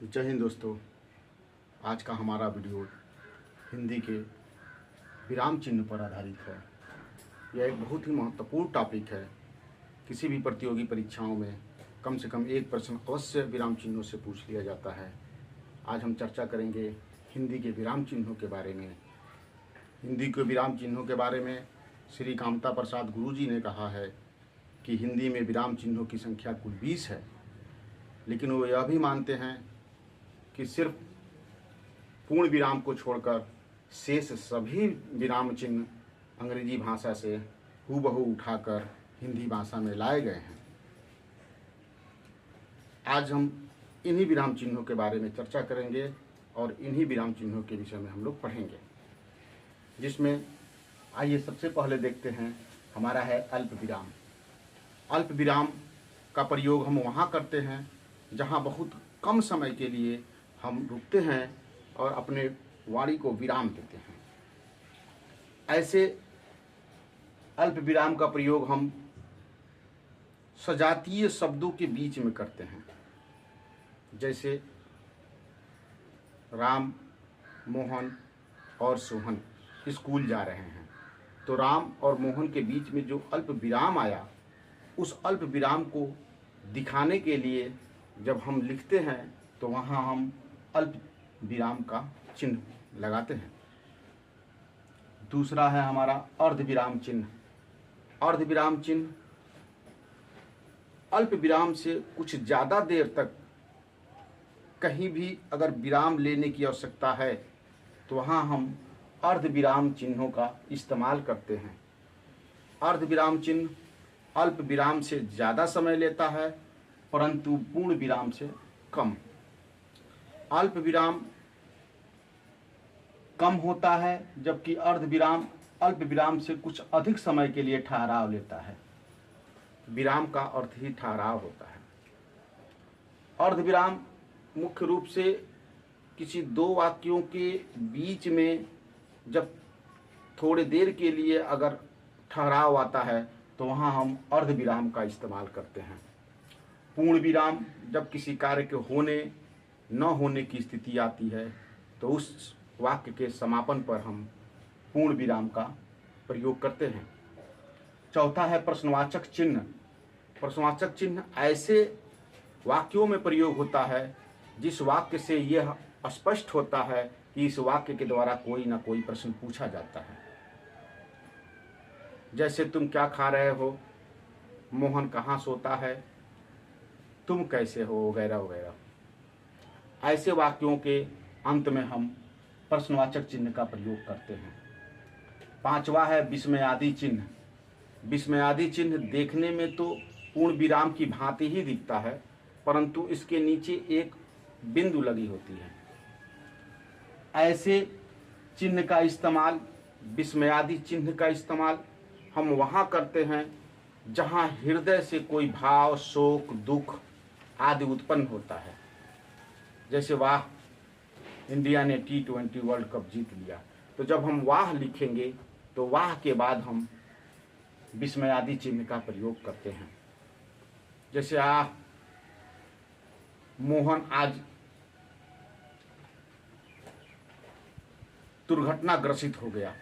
जय हिंद दोस्तों। आज का हमारा वीडियो हिंदी के विराम चिन्ह पर आधारित है। यह एक बहुत ही महत्वपूर्ण टॉपिक है। किसी भी प्रतियोगी परीक्षाओं में कम से कम एक प्रश्न अवश्य विराम चिन्हों से पूछ लिया जाता है। आज हम चर्चा करेंगे हिंदी के विराम चिन्हों के बारे में। हिंदी के विराम चिन्हों के बारे में श्री कामता प्रसाद गुरुजी ने कहा है कि हिंदी में विराम चिन्हों की संख्या कुल 20 है, लेकिन वो यह भी मानते हैं कि सिर्फ पूर्ण विराम को छोड़कर शेष सभी विराम चिन्ह अंग्रेजी भाषा से हूबहू उठाकर हिंदी भाषा में लाए गए हैं। आज हम इन्हीं विराम चिन्हों के बारे में चर्चा करेंगे और इन्हीं विराम चिन्हों के विषय में हम लोग पढ़ेंगे, जिसमें आइए सबसे पहले देखते हैं हमारा है अल्प विराम। अल्प विराम का प्रयोग हम वहाँ करते हैं जहाँ बहुत कम समय के लिए हम रुकते हैं और अपने वाणी को विराम देते हैं। ऐसे अल्प विराम का प्रयोग हम सजातीय शब्दों के बीच में करते हैं। जैसे राम, मोहन और सोहन स्कूल जा रहे हैं, तो राम और मोहन के बीच में जो अल्प विराम आया, उस अल्प विराम को दिखाने के लिए जब हम लिखते हैं तो वहाँ हम अल्प विराम का चिन्ह लगाते हैं। दूसरा है हमारा अर्ध विराम चिन्ह। अर्ध विराम चिन्ह अल्प विराम से कुछ ज़्यादा देर तक कहीं भी अगर विराम लेने की आवश्यकता है तो वहाँ हम अर्ध विराम चिन्हों का इस्तेमाल करते हैं। अर्ध विराम चिन्ह अल्प विराम से ज़्यादा समय लेता है, परंतु पूर्ण विराम से कम। अल्प विराम कम होता है, जबकि अर्ध विराम अल्प विराम से कुछ अधिक समय के लिए ठहराव लेता है। विराम का अर्थ ही ठहराव होता है। अर्ध विराम मुख्य रूप से किसी दो वाक्यों के बीच में जब थोड़ी देर के लिए अगर ठहराव आता है तो वहाँ हम अर्ध विराम का इस्तेमाल करते हैं। पूर्ण विराम जब किसी कार्य के होने न होने की स्थिति आती है तो उस वाक्य के समापन पर हम पूर्ण विराम का प्रयोग करते हैं। चौथा है प्रश्नवाचक चिन्ह। प्रश्नवाचक चिन्ह ऐसे वाक्यों में प्रयोग होता है जिस वाक्य से यह स्पष्ट होता है कि इस वाक्य के द्वारा कोई ना कोई प्रश्न पूछा जाता है। जैसे तुम क्या खा रहे हो, मोहन कहाँ सोता है, तुम कैसे हो, वगैरह वगैरह। ऐसे वाक्यों के अंत में हम प्रश्नवाचक चिन्ह का प्रयोग करते हैं। पांचवा है विस्मयादि चिन्ह। विस्मयादि चिन्ह देखने में तो पूर्ण विराम की भांति ही दिखता है, परंतु इसके नीचे एक बिंदु लगी होती है। ऐसे चिन्ह का इस्तेमाल, विस्मयादि चिन्ह का इस्तेमाल हम वहाँ करते हैं जहाँ हृदय से कोई भाव, शोक, दुख आदि उत्पन्न होता है। जैसे वाह, इंडिया ने T20 वर्ल्ड कप जीत लिया, तो जब हम वाह लिखेंगे तो वाह के बाद हम विस्मयादि चिन्ह का प्रयोग करते हैं। जैसे मोहन आज दुर्घटनाग्रसित हो गया,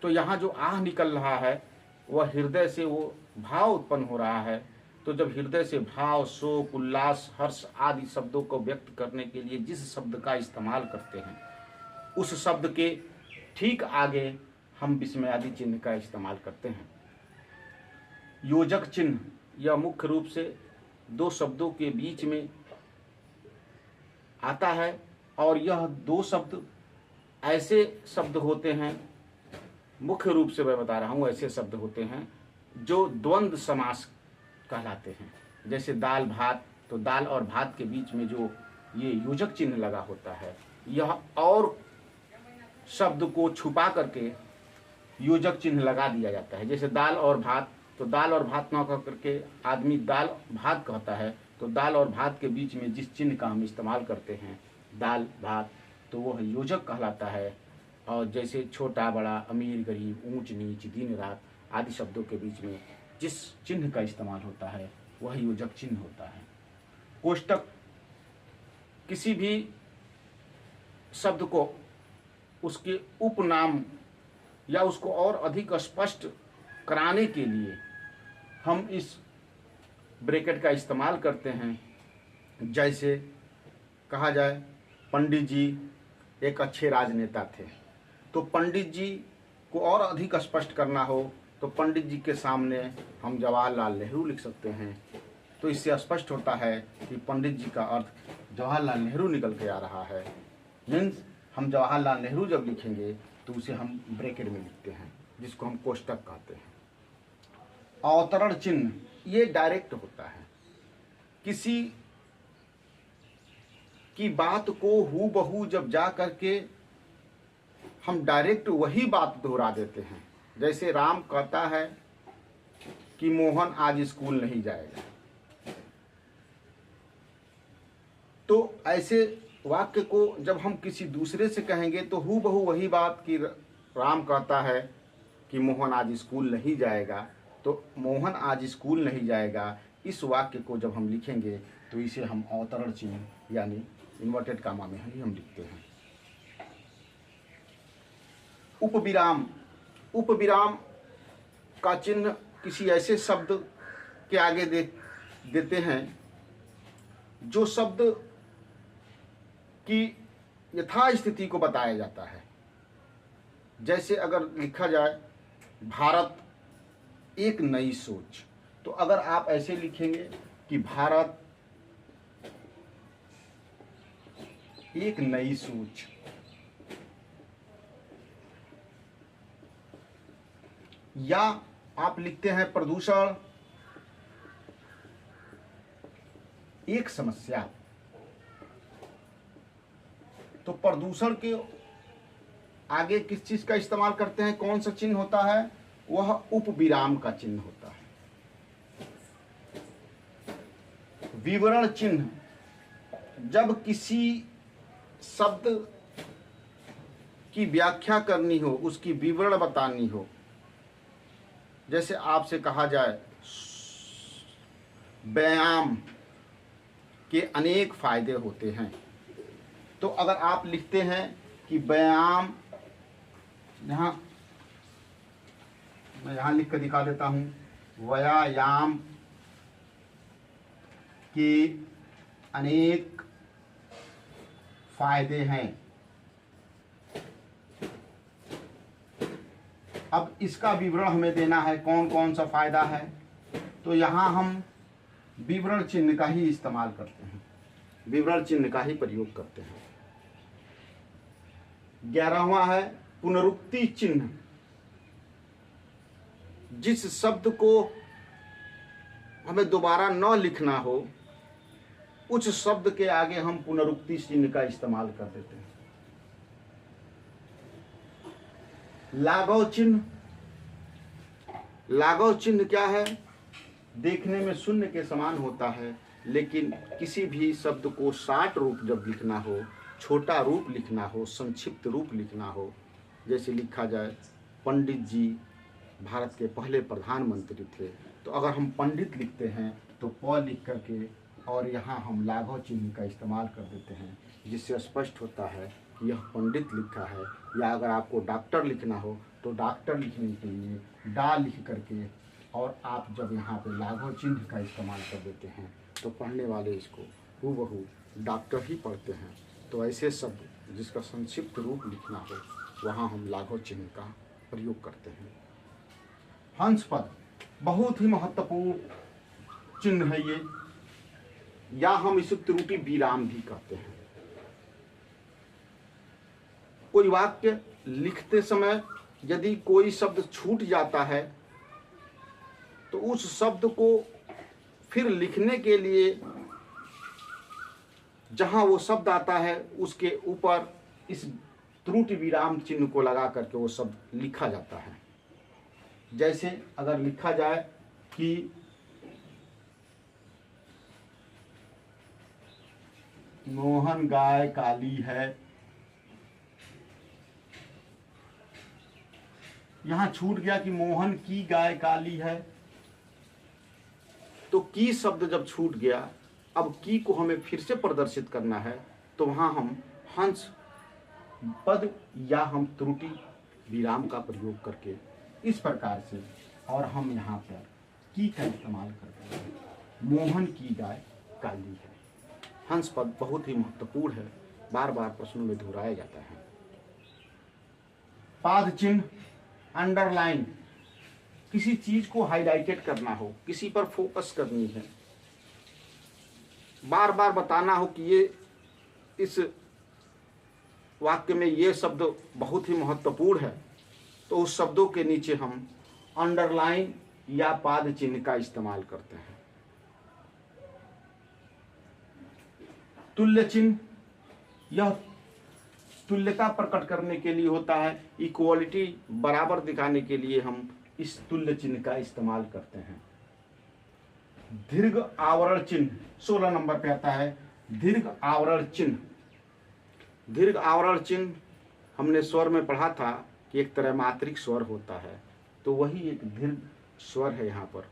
तो यहाँ जो आह निकल रहा है वह हृदय से वो भाव उत्पन्न हो रहा है। तो जब हृदय से भाव, शोक, उल्लास, हर्ष आदि शब्दों को व्यक्त करने के लिए जिस शब्द का इस्तेमाल करते हैं, उस शब्द के ठीक आगे हम विस्मयादि चिन्ह का इस्तेमाल करते हैं। योजक चिन्ह, यह मुख्य रूप से दो शब्दों के बीच में आता है और यह दो शब्द ऐसे शब्द होते हैं, मुख्य रूप से मैं बता रहा हूँ, ऐसे शब्द होते हैं जो द्वंद्व समास कहलाते हैं। जैसे दाल भात, तो दाल और भात के बीच में जो ये योजक चिन्ह लगा होता है, यह और शब्द को छुपा करके योजक चिन्ह लगा दिया जाता है। जैसे दाल और भात, तो दाल और भात न कह करके आदमी दाल भात कहता है, तो दाल और भात के बीच में जिस चिन्ह का हम इस्तेमाल करते हैं, दाल भात, तो वह योजक कहलाता है। और जैसे छोटा बड़ा, अमीर गरीब, ऊंच नीच, दिन रात आदि शब्दों के बीच में जिस चिन्ह का इस्तेमाल होता है वह योजक चिन्ह होता है। कोष्टक किसी भी शब्द को उसके उपनाम या उसको और अधिक स्पष्ट कराने के लिए हम इस ब्रैकेट का इस्तेमाल करते हैं। जैसे कहा जाए पंडित जी एक अच्छे राजनेता थे, तो पंडित जी को और अधिक स्पष्ट करना हो तो पंडित जी के सामने हम जवाहरलाल नेहरू लिख सकते हैं। तो इससे स्पष्ट होता है कि पंडित जी का अर्थ जवाहरलाल नेहरू निकल के आ रहा है। मीन्स हम जवाहरलाल नेहरू जब लिखेंगे तो उसे हम ब्रैकेट में लिखते हैं, जिसको हम कोष्टक कहते हैं। अवतरण चिन्ह ये डायरेक्ट होता है, किसी की बात को हूबहू जब जा करके हम डायरेक्ट वही बात दोहरा देते हैं। जैसे राम कहता है कि मोहन आज स्कूल नहीं जाएगा, तो ऐसे वाक्य को जब हम किसी दूसरे से कहेंगे तो हूबहू वही बात कि राम कहता है कि मोहन आज स्कूल नहीं जाएगा, तो मोहन आज स्कूल नहीं जाएगा, इस वाक्य को जब हम लिखेंगे तो इसे हम अवतरण चिन्ह यानी इन्वर्टेड कामा में ही हम लिखते हैं। उपविराम, उपविराम का चिन्ह किसी ऐसे शब्द के आगे देते हैं जो शब्द की यथास्थिति को बताया जाता है। जैसे अगर लिखा जाए भारत एक नई सोच, तो अगर आप ऐसे लिखेंगे कि भारत एक नई सोच, या आप लिखते हैं प्रदूषण एक समस्या, तो प्रदूषण के आगे किस चीज का इस्तेमाल करते हैं, कौन सा चिन्ह होता है, वह उपविराम का चिन्ह होता है। विवरण चिन्ह, जब किसी शब्द की व्याख्या करनी हो, उसकी विवरण बतानी हो, जैसे आपसे कहा जाए व्यायाम के अनेक फायदे होते हैं, तो अगर आप लिखते हैं कि व्यायाम, मैं यहाँ लिख कर दिखा देता हूँ, व्यायाम के अनेक फायदे हैं। अब इसका विवरण हमें देना है, कौन कौन सा फायदा है, तो यहाँ हम विवरण चिन्ह का ही इस्तेमाल करते हैं, विवरण चिन्ह का ही प्रयोग करते हैं। 11वां है पुनरुक्ति चिन्ह। जिस शब्द को हमें दोबारा न लिखना हो, उस शब्द के आगे हम पुनरुक्ति चिन्ह का इस्तेमाल कर देते हैं। लाघव चिन्ह, लाघव चिन्ह क्या है, देखने में शून्य के समान होता है, लेकिन किसी भी शब्द को शार्ट रूप जब लिखना हो, छोटा रूप लिखना हो, संक्षिप्त रूप लिखना हो, जैसे लिखा जाए पंडित जी भारत के पहले प्रधानमंत्री थे, तो अगर हम पंडित लिखते हैं तो प लिख करके और यहाँ हम लाघव चिन्ह का इस्तेमाल कर देते हैं, जिससे स्पष्ट होता है कि यह पंडित लिखा है। या अगर आपको डॉक्टर लिखना हो तो डॉक्टर लिखने के लिए डा लिख करके और आप जब यहाँ पे लाघव चिन्ह का इस्तेमाल कर देते हैं तो पढ़ने वाले इसको हूबहू डॉक्टर ही पढ़ते हैं। तो ऐसे शब्द जिसका संक्षिप्त रूप लिखना हो, वहाँ हम लाघव चिन्ह का प्रयोग करते हैं। हंस पद बहुत ही महत्वपूर्ण चिन्ह है ये, या हम इसे त्रुटि विराम भी कहते हैं। कोई वाक्य लिखते समय यदि कोई शब्द छूट जाता है तो उस शब्द को फिर लिखने के लिए जहां वो शब्द आता है उसके ऊपर इस त्रुटि विराम चिन्ह को लगा करके वो शब्द लिखा जाता है। जैसे अगर लिखा जाए कि मोहन गाय काली है, यहां छूट गया कि मोहन की गाय काली है, तो की शब्द जब छूट गया, अब की को हमें फिर से प्रदर्शित करना है, तो वहाँ हम हंस पद या हम त्रुटि विराम का प्रयोग करके इस प्रकार से, और हम यहाँ पर की का इस्तेमाल करते हैं। मोहन की गाय काली है। हंस पद बहुत ही महत्वपूर्ण है, बार बार प्रश्नों में दोहराया जाता है। पाद चिन्ह, अंडरलाइन, किसी चीज को हाईलाइटेड करना हो, किसी पर फोकस करनी है, बार बार बताना हो कि ये इस वाक्य में ये शब्द बहुत ही महत्वपूर्ण है, तो उस शब्दों के नीचे हम अंडरलाइन या पाद चिन्ह का इस्तेमाल करते हैं। तुल्य चिन्ह, यह तुल्यता प्रकट करने के लिए होता है, इक्वालिटी बराबर दिखाने के लिए हम इस तुल्य चिन्ह का इस्तेमाल करते हैं। दीर्घ आवरण चिन्ह 16 नंबर पे आता है। दीर्घ आवरण चिन्ह, दीर्घ आवरण चिन्ह हमने स्वर में पढ़ा था कि एक तरह मात्रिक स्वर होता है, तो वही एक दीर्घ स्वर है यहाँ पर।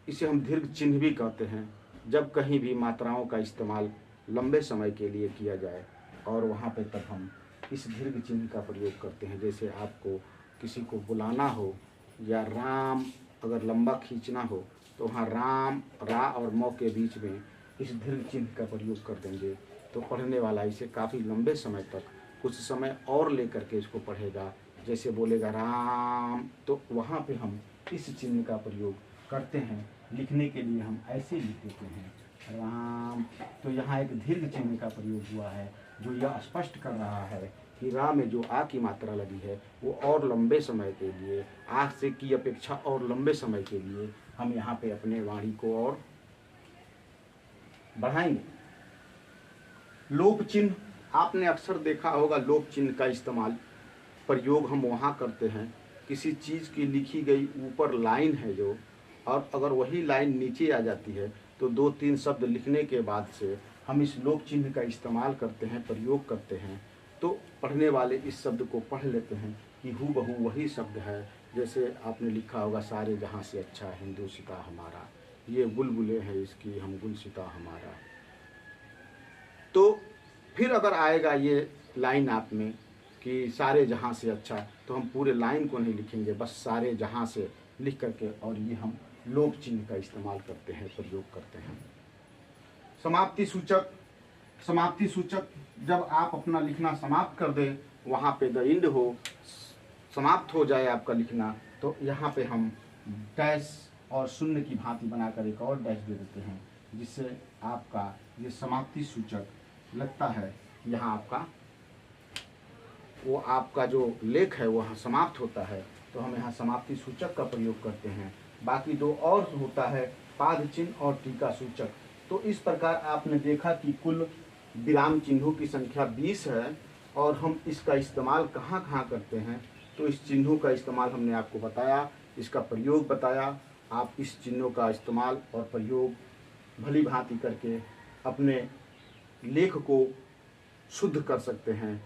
इसे हम दीर्घ चिन्ह भी कहते हैं जब कहीं भी मात्राओं का इस्तेमाल लंबे समय के लिए किया जाए, और वहाँ पे तब हम इस दीर्घ चिन्ह का प्रयोग करते हैं। जैसे आपको किसी को बुलाना हो या राम अगर लंबा खींचना हो, तो वहाँ राम रा और मौ के बीच में इस दीर्घ चिन्ह का प्रयोग कर देंगे, तो पढ़ने वाला इसे काफ़ी लंबे समय तक कुछ समय और लेकर के इसको पढ़ेगा। जैसे बोलेगा राम, तो वहाँ पे हम इस चिन्ह का प्रयोग करते हैं। लिखने के लिए हम ऐसे लिख देते हैं राम, तो यहाँ एक दीर्घ चिन्ह का प्रयोग हुआ है जो यह स्पष्ट कर रहा है कि रा में जो आ की मात्रा लगी है वो और लंबे समय के लिए, आ से की अपेक्षा और लंबे समय के लिए हम यहाँ पे अपने वाणी को और बढ़ाएंगे। लोप चिन्ह, आपने अक्सर देखा होगा लोप चिन्ह का इस्तेमाल प्रयोग हम वहाँ करते हैं, किसी चीज़ की लिखी गई ऊपर लाइन है जो, और अगर वही लाइन नीचे आ जाती है तो 2-3 शब्द लिखने के बाद से हम इस लोप चिन्ह का इस्तेमाल करते हैं, प्रयोग करते हैं, तो पढ़ने वाले इस शब्द को पढ़ लेते हैं कि हूबहू वही शब्द है। जैसे आपने लिखा होगा सारे जहाँ से अच्छा हिंदुस्तां हमारा, ये बुलबुलें हैं इसकी हम गुलसिता हमारा। तो फिर अगर आएगा ये लाइन आप में कि सारे जहाँ से अच्छा, तो हम पूरे लाइन को नहीं लिखेंगे, बस सारे जहाँ से लिख करके, और ये हम लोप चिन्ह का इस्तेमाल करते हैं, प्रयोग करते हैं। समाप्ति सूचक, समाप्ति सूचक जब आप अपना लिखना समाप्त कर दें, वहाँ पे द एंड हो, समाप्त हो जाए आपका लिखना, तो यहाँ पे हम डैश और शून्य की भांति बनाकर एक और डैश दे देते हैं, जिससे आपका ये समाप्ति सूचक लगता है यहाँ आपका वो आपका जो लेख है वहाँ समाप्त होता है, तो हम यहाँ समाप्ति सूचक का प्रयोग करते हैं। बाकी दो और होता है पाद चिन्ह और टीका सूचक। तो इस प्रकार आपने देखा कि कुल विराम चिन्हों की संख्या 20 है, और हम इसका इस्तेमाल कहाँ कहाँ करते हैं, तो इस चिन्हों का इस्तेमाल हमने आपको बताया, इसका प्रयोग बताया। आप इस चिन्हों का इस्तेमाल और प्रयोग भली भांति करके अपने लेख को शुद्ध कर सकते हैं।